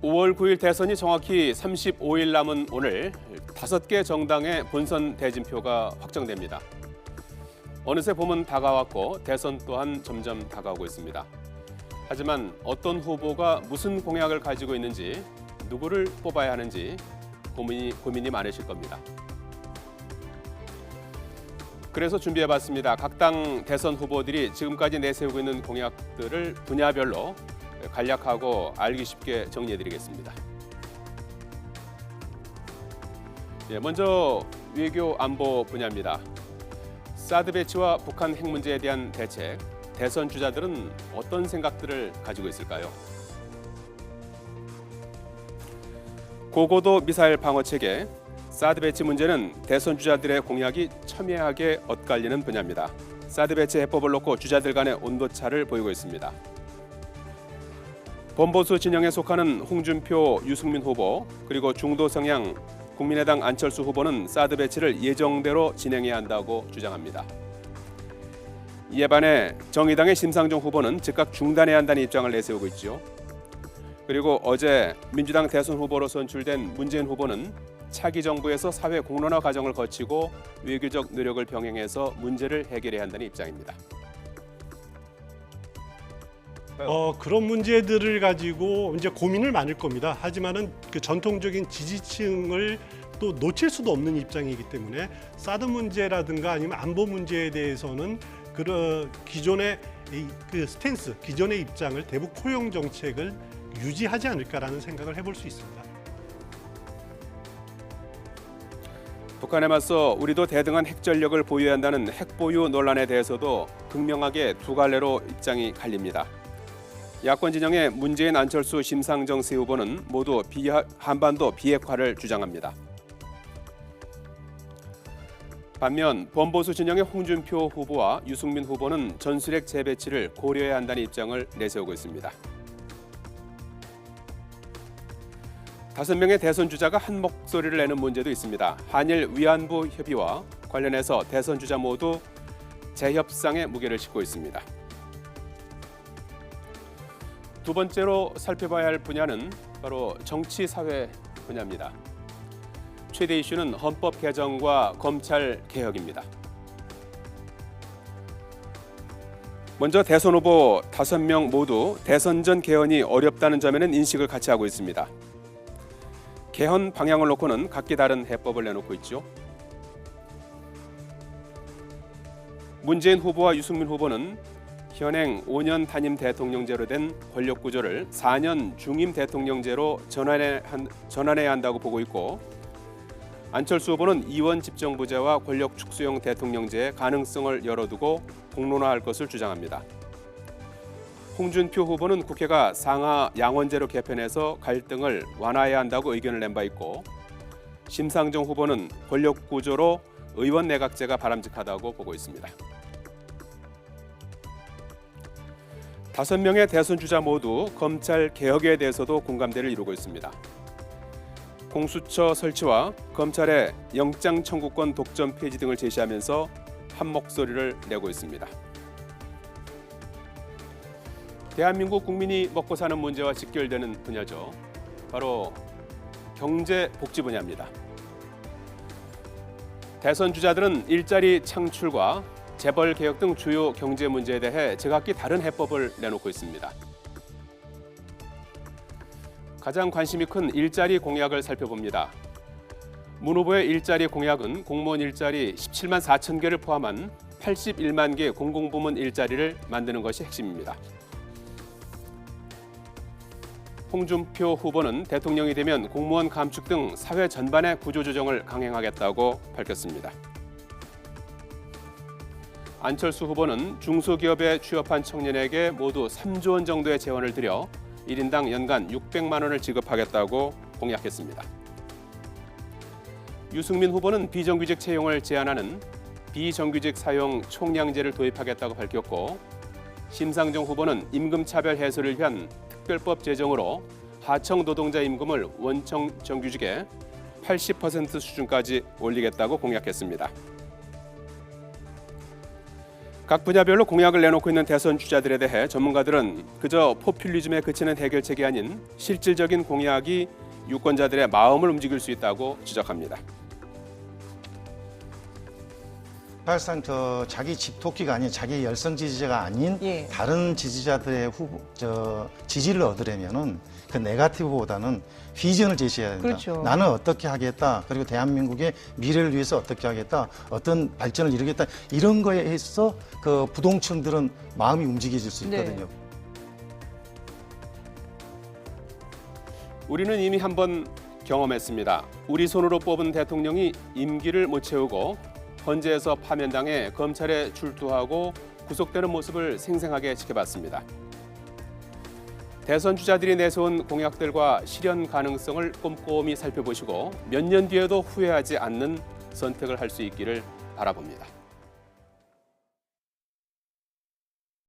5월 9일 대선이 정확히 35일 남은 오늘 5개 정당의 본선 대진표가 확정됩니다. 어느새 봄은 다가왔고 대선 또한 점점 다가오고 있습니다. 하지만 어떤 후보가 무슨 공약을 가지고 있는지, 누구를 뽑아야 하는지 고민이 많으실 겁니다. 그래서 준비해봤습니다. 각 당 대선 후보들이 지금까지 내세우고 있는 공약들을 분야별로 간략하고 알기 쉽게 정리해드리겠습니다. 먼저 외교 안보 분야입니다. 사드 배치와 북한 핵 문제에 대한 대책, 대선 주자들은 어떤 생각들을 가지고 있을까요? 고고도 미사일 방어 체계, 사드 배치 문제는 대선 주자들의 공약이 첨예하게 엇갈리는 분야입니다. 사드 배치 해법을 놓고 주자들 간의 온도차를 보이고 있습니다. 범보수 진영에 속하는 홍준표, 유승민 후보, 그리고 중도 성향 국민의당 안철수 후보는 사드 배치를 예정대로 진행해야 한다고 주장합니다. 이에 반해 정의당의 심상정 후보는 즉각 중단해야 한다는 입장을 내세우고 있죠. 그리고 어제 민주당 대선 후보로 선출된 문재인 후보는 차기 정부에서 사회 공론화 과정을 거치고 외교적 노력을 병행해서 문제를 해결해야 한다는 입장입니다. 그런 문제들을 가지고 이제 고민을 많을 겁니다. 하지만은 그 전통적인 지지층을 또 놓칠 수도 없는 입장이기 때문에 사드 문제라든가 아니면 안보 문제에 대해서는 그런 기존의 그 스탠스, 기존의 입장을 대북 포용 정책을 유지하지 않을까라는 생각을 해볼 수 있습니다. 북한에 맞서 우리도 대등한 핵전력을 보유해야 한다는 핵보유 논란에 대해서도 극명하게 두 갈래로 입장이 갈립니다. 야권 진영의 문재인, 안철수, 심상정 세 후보는 모두 한반도 비핵화를 주장합니다. 반면 범보수 진영의 홍준표 후보와 유승민 후보는 전술핵 재배치를 고려해야 한다는 입장을 내세우고 있습니다. 5명의 대선 주자가 한 목소리를 내는 문제도 있습니다. 한일 위안부 협의와 관련해서 대선 주자 모두 재협상에 무게를 싣고 있습니다. 두 번째로 살펴봐야 할 분야는 바로 정치-사회 분야입니다. 최대 이슈는 헌법 개정과 검찰 개혁입니다. 먼저 대선 후보 5명 모두 대선 전 개헌이 어렵다는 점에는 인식을 같이 하고 있습니다. 개헌 방향을 놓고는 각기 다른 해법을 내놓고 있죠. 문재인 후보와 유승민 후보는 현행 5년 단임 대통령제로 된 권력 구조를 4년 중임 대통령제로 전환해야 한다고 보고 있고, 안철수 후보는 이원 집정부제와 권력 축소형 대통령제의 가능성을 열어두고 공론화할 것을 주장합니다. 홍준표 후보는 국회가 상하 양원제로 개편해서 갈등을 완화해야 한다고 의견을 낸 바 있고, 심상정 후보는 권력 구조로 의원 내각제가 바람직하다고 보고 있습니다. 5명의 대선 주자 모두 검찰 개혁에 대해서도 공감대를 이루고 있습니다. 공수처 설치와 검찰의 영장 청구권 독점 폐지 등을 제시하면서 한 목소리를 내고 있습니다. 대한민국 국민이 먹고 사는 문제와 직결되는 분야죠. 바로 경제 복지 분야입니다. 대선 주자들은 일자리 창출과 재벌 개혁 등 주요 경제 문제에 대해 제각기 다른 해법을 내놓고 있습니다. 가장 관심이 큰 일자리 공약을 살펴봅니다. 문 후보의 일자리 공약은 공무원 일자리 17만 4천 개를 포함한 81만 개 공공부문 일자리를 만드는 것이 핵심입니다. 홍준표 후보는 대통령이 되면 공무원 감축 등 사회 전반의 구조조정을 강행하겠다고 밝혔습니다. 안철수 후보는 중소기업에 취업한 청년에게 모두 3조 원 정도의 재원을 들여 1인당 연간 600만 원을 지급하겠다고 공약했습니다. 유승민 후보는 비정규직 채용을 제한하는 비정규직 사용 총량제를 도입하겠다고 밝혔고, 심상정 후보는 임금차별 해소를 위한 특별법 제정으로 하청 노동자 임금을 원청 정규직의 80% 수준까지 올리겠다고 공약했습니다. 각 분야별로 공약을 내놓고 있는 대선 주자들에 대해 전문가들은 그저 포퓰리즘에 그치는 해결책이 아닌 실질적인 공약이 유권자들의 마음을 움직일 수 있다고 지적합니다. 사실상 자기 집토끼가 아닌 자기 열성 지지자가 아닌 예. 다른 지지자들의 지지를 얻으려면은 그 네거티브보다는 비전을 제시해야 된다. 그렇죠. 나는 어떻게 하겠다. 그리고 대한민국의 미래를 위해서 어떻게 하겠다. 어떤 발전을 이루겠다. 이런 거에 있어 그 부동층들은 마음이 움직여질 수 네. 있거든요. 우리는 이미 한번 경험했습니다. 우리 손으로 뽑은 대통령이 임기를 못 채우고 헌재에서 파면당해 검찰에 출두하고 구속되는 모습을 생생하게 지켜봤습니다. 대선 주자들이 내세운 공약들과 실현 가능성을 꼼꼼히 살펴보시고 몇 년 뒤에도 후회하지 않는 선택을 할 수 있기를 바라봅니다.